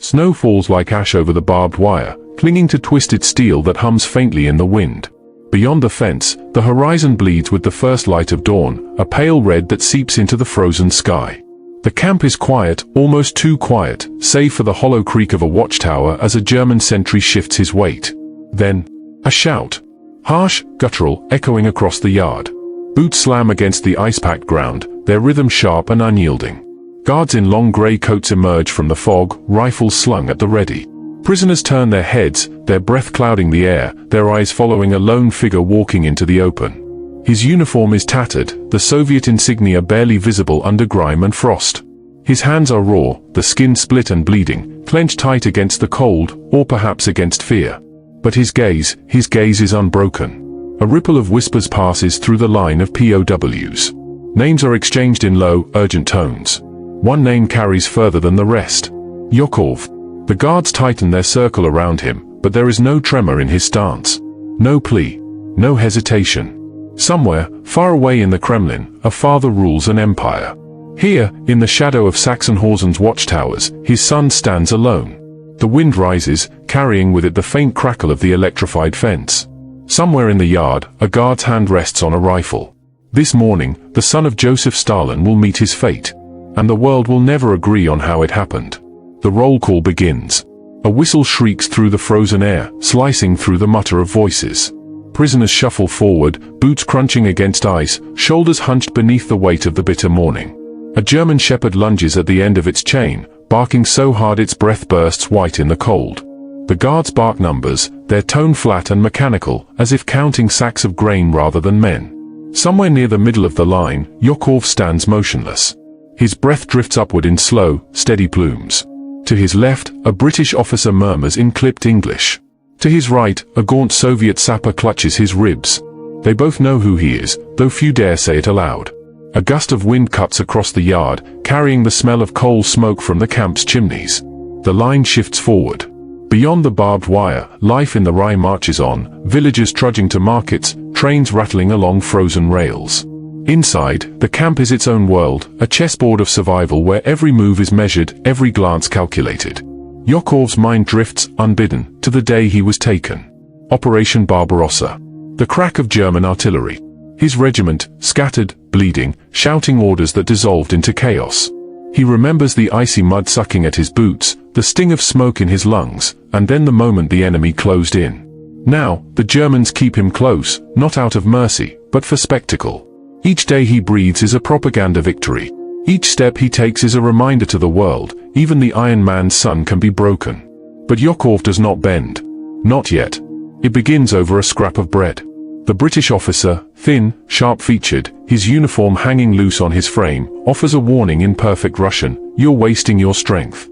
Snow falls like ash over the barbed wire, clinging to twisted steel that hums faintly in the wind. Beyond the fence, the horizon bleeds with the first light of dawn, a pale red that seeps into the frozen sky. The camp is quiet, almost too quiet, save for the hollow creak of a watchtower as a German sentry shifts his weight. Then, a shout. Harsh, guttural, echoing across the yard. Boots slam against the ice-packed ground, their rhythm sharp and unyielding. Guards in long grey coats emerge from the fog, rifles slung at the ready. Prisoners turn their heads, their breath clouding the air, their eyes following a lone figure walking into the open. His uniform is tattered, the Soviet insignia barely visible under grime and frost. His hands are raw, the skin split and bleeding, clenched tight against the cold, or perhaps against fear. But his gaze is unbroken. A ripple of whispers passes through the line of POWs. Names are exchanged in low, urgent tones. One name carries further than the rest. Yakov. The guards tighten their circle around him, but there is no tremor in his stance. No plea. No hesitation. Somewhere, far away in the Kremlin, a father rules an empire. Here, in the shadow of Sachsenhausen's watchtowers, his son stands alone. The wind rises, carrying with it the faint crackle of the electrified fence. Somewhere in the yard, a guard's hand rests on a rifle. This morning, the son of Joseph Stalin will meet his fate. And the world will never agree on how it happened. The roll call begins. A whistle shrieks through the frozen air, slicing through the mutter of voices. Prisoners shuffle forward, boots crunching against ice, shoulders hunched beneath the weight of the bitter morning. A German shepherd lunges at the end of its chain, barking so hard its breath bursts white in the cold. The guards bark numbers, their tone flat and mechanical, as if counting sacks of grain rather than men. Somewhere near the middle of the line, Yakov stands motionless. His breath drifts upward in slow, steady plumes. To his left, a British officer murmurs in clipped English. To his right, a gaunt Soviet sapper clutches his ribs. They both know who he is, though few dare say it aloud. A gust of wind cuts across the yard, carrying the smell of coal smoke from the camp's chimneys. The line shifts forward. Beyond the barbed wire, life in the Rye marches on, villagers trudging to markets, trains rattling along frozen rails. Inside, the camp is its own world, a chessboard of survival where every move is measured, every glance calculated. Yakov's mind drifts, unbidden, to the day he was taken. Operation Barbarossa. The crack of German artillery. His regiment, scattered, bleeding, shouting orders that dissolved into chaos. He remembers the icy mud sucking at his boots, the sting of smoke in his lungs, and then the moment the enemy closed in. Now, the Germans keep him close, not out of mercy, but for spectacle. Each day he breathes is a propaganda victory. Each step he takes is a reminder to the world, even the Iron Man's son can be broken. But Yakov does not bend. Not yet. It begins over a scrap of bread. The British officer, thin, sharp-featured, his uniform hanging loose on his frame, offers a warning in perfect Russian: "You're wasting your strength."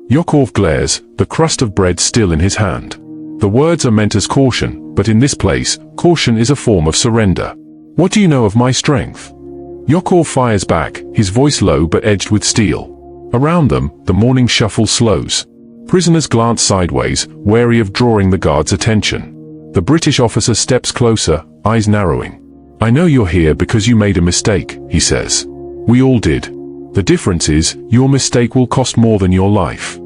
Yakov glares, the crust of bread still in his hand. The words are meant as caution, but in this place, caution is a form of surrender. "What do you know of my strength?" Yakov fires back, his voice low but edged with steel. Around them, the morning shuffle slows. Prisoners glance sideways, wary of drawing the guard's attention. The British officer steps closer, eyes narrowing. "I know you're here because you made a mistake," he says. "We all did. The difference is, your mistake will cost more than your life."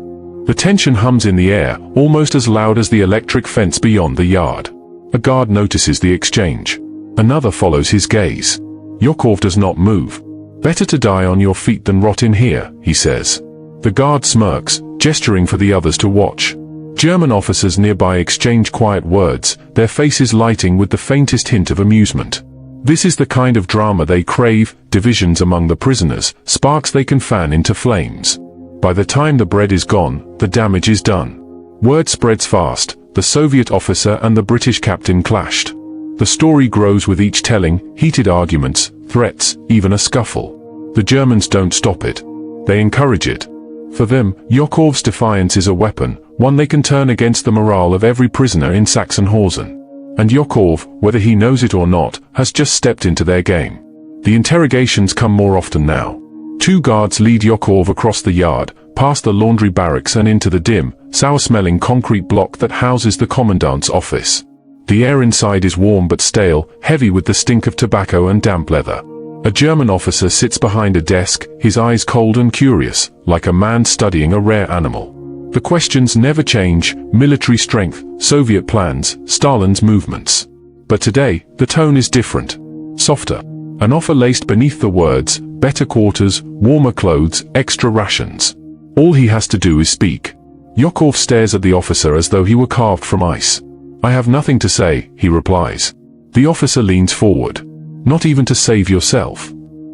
The tension hums in the air, almost as loud as the electric fence beyond the yard. A guard notices the exchange. Another follows his gaze. Yakov does not move. "Better to die on your feet than rot in here," he says. The guard smirks, gesturing for the others to watch. German officers nearby exchange quiet words, their faces lighting with the faintest hint of amusement. This is the kind of drama they crave, divisions among the prisoners, sparks they can fan into flames. By the time the bread is gone, the damage is done. Word spreads fast, the Soviet officer and the British captain clashed. The story grows with each telling, heated arguments, threats, even a scuffle. The Germans don't stop it. They encourage it. For them, Yakov's defiance is a weapon, one they can turn against the morale of every prisoner in Sachsenhausen. And Yakov, whether he knows it or not, has just stepped into their game. The interrogations come more often now. 2 guards lead Yakov across the yard, past the laundry barracks and into the dim, sour-smelling concrete block that houses the commandant's office. The air inside is warm but stale, heavy with the stink of tobacco and damp leather. A German officer sits behind a desk, his eyes cold and curious, like a man studying a rare animal. The questions never change: military strength, Soviet plans, Stalin's movements. But today, the tone is different. Softer. An offer laced beneath the words: better quarters, warmer clothes, extra rations. All he has to do is speak. Yakov stares at the officer as though he were carved from ice. "I have nothing to say," he replies. The officer leans forward. "Not even to save yourself?"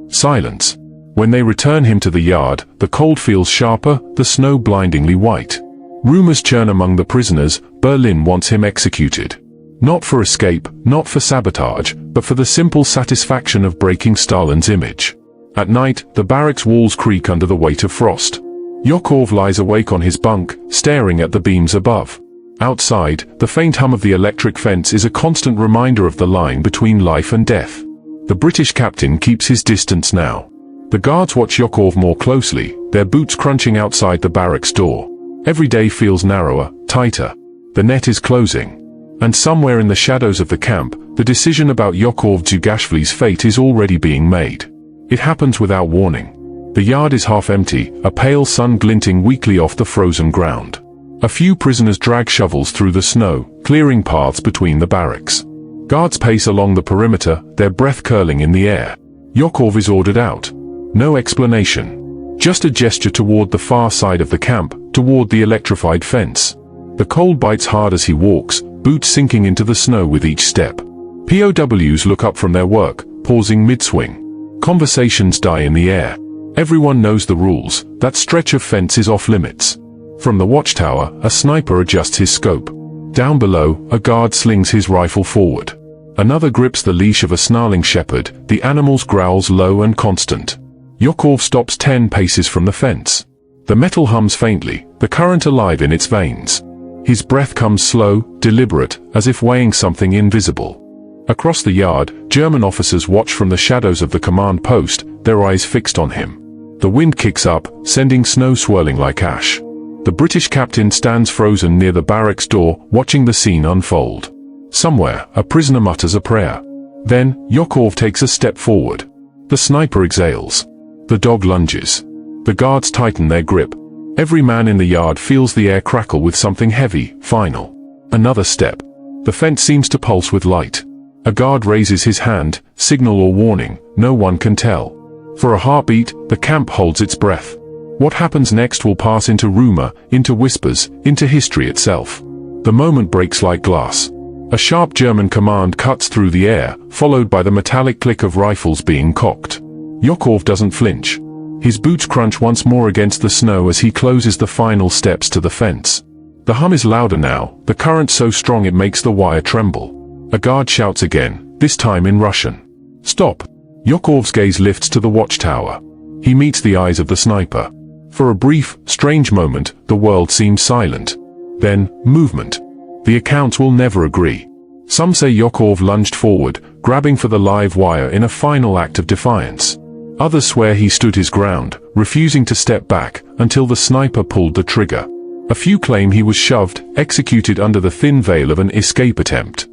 Silence. When they return him to the yard, the cold feels sharper, the snow blindingly white. Rumors churn among the prisoners: Berlin wants him executed. Not for escape, not for sabotage, but for the simple satisfaction of breaking Stalin's image. At night, the barracks walls creak under the weight of frost. Yakov lies awake on his bunk, staring at the beams above. Outside, the faint hum of the electric fence is a constant reminder of the line between life and death. The British captain keeps his distance now. The guards watch Yakov more closely, their boots crunching outside the barracks door. Every day feels narrower, tighter. The net is closing. And somewhere in the shadows of the camp, the decision about Yakov Dzhugashvili's fate is already being made. It happens without warning. The yard is half empty, a pale sun glinting weakly off the frozen ground. A few prisoners drag shovels through the snow, clearing paths between the barracks. Guards pace along the perimeter, their breath curling in the air. Yakov is ordered out. No explanation. Just a gesture toward the far side of the camp, toward the electrified fence. The cold bites hard as he walks, boots sinking into the snow with each step. POWs look up from their work, pausing mid-swing. Conversations die in the air. Everyone knows the rules: that stretch of fence is off limits. From the watchtower, a sniper adjusts his scope. Down below, a guard slings his rifle forward. Another grips the leash of a snarling shepherd, the animal's growls low and constant. Yakov stops 10 paces from the fence. The metal hums faintly, the current alive in its veins. His breath comes slow, deliberate, as if weighing something invisible. Across the yard, German officers watch from the shadows of the command post, their eyes fixed on him. The wind kicks up, sending snow swirling like ash. The British captain stands frozen near the barracks door, watching the scene unfold. Somewhere, a prisoner mutters a prayer. Then, Yakov takes a step forward. The sniper exhales. The dog lunges. The guards tighten their grip. Every man in the yard feels the air crackle with something heavy, final. Another step. The fence seems to pulse with light. A guard raises his hand, signal or warning, no one can tell. For a heartbeat, the camp holds its breath. What happens next will pass into rumor, into whispers, into history itself. The moment breaks like glass. A sharp German command cuts through the air, followed by the metallic click of rifles being cocked. Yakov doesn't flinch. His boots crunch once more against the snow as he closes the final steps to the fence. The hum is louder now, the current so strong it makes the wire tremble. A guard shouts again, this time in Russian. "Stop!" Yakov's gaze lifts to the watchtower. He meets the eyes of the sniper. For a brief, strange moment, the world seems silent. Then, movement. The accounts will never agree. Some say Yakov lunged forward, grabbing for the live wire in a final act of defiance. Others swear he stood his ground, refusing to step back, until the sniper pulled the trigger. A few claim he was shoved, executed under the thin veil of an escape attempt.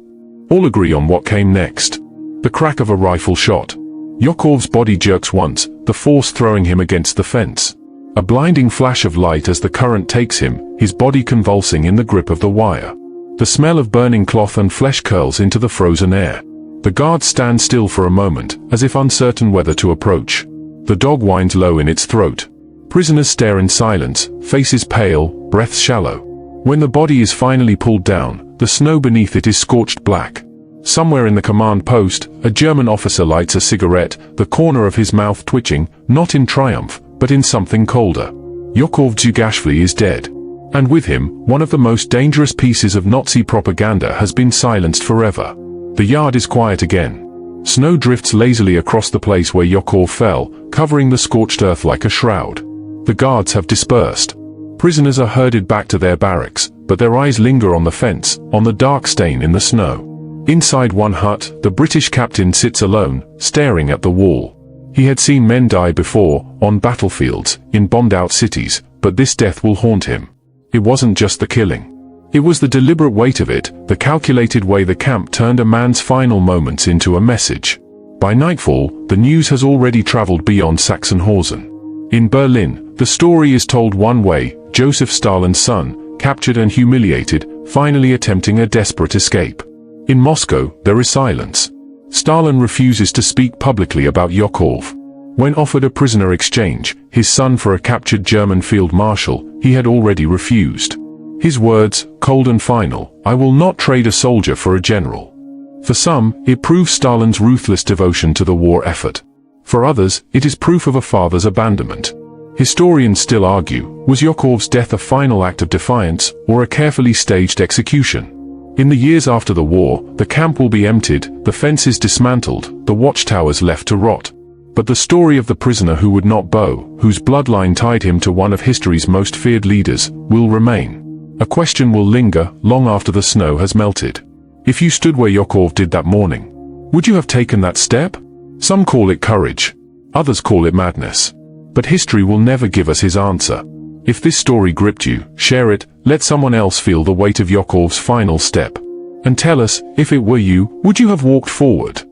All agree on what came next. The crack of a rifle shot. Yakov's body jerks once, the force throwing him against the fence. A blinding flash of light as the current takes him, his body convulsing in the grip of the wire. The smell of burning cloth and flesh curls into the frozen air. The guards stand still for a moment, as if uncertain whether to approach. The dog whines low in its throat. Prisoners stare in silence, faces pale, breaths shallow. When the body is finally pulled down, the snow beneath it is scorched black. Somewhere in the command post, a German officer lights a cigarette, the corner of his mouth twitching, not in triumph, but in something colder. Yakov Dzhugashvili is dead. And with him, one of the most dangerous pieces of Nazi propaganda has been silenced forever. The yard is quiet again. Snow drifts lazily across the place where Yakov fell, covering the scorched earth like a shroud. The guards have dispersed. Prisoners are herded back to their barracks, but their eyes linger on the fence, on the dark stain in the snow. Inside one hut, the British captain sits alone, staring at the wall. He had seen men die before, on battlefields, in bombed-out cities, but this death will haunt him. It wasn't just the killing. It was the deliberate weight of it, the calculated way the camp turned a man's final moments into a message. By nightfall, the news has already traveled beyond Sachsenhausen. In Berlin, The story is told one way: Joseph Stalin's son, captured and humiliated, finally attempting a desperate escape. In Moscow, there is silence. Stalin refuses to speak publicly about Yakov. When offered a prisoner exchange, his son for a captured German field marshal, he had already refused. His words, cold and final: "I will not trade a soldier for a general." For some, it proves Stalin's ruthless devotion to the war effort. For others, it is proof of a father's abandonment. Historians still argue, was Yakov's death a final act of defiance, or a carefully staged execution? In the years after the war, the camp will be emptied, the fences dismantled, the watchtowers left to rot. But the story of the prisoner who would not bow, whose bloodline tied him to one of history's most feared leaders, will remain. A question will linger long after the snow has melted. If you stood where Yakov did that morning, would you have taken that step? Some call it courage. Others call it madness. But history will never give us his answer. If this story gripped you, share it, let someone else feel the weight of Yakov's final step. And tell us, if it were you, would you have walked forward?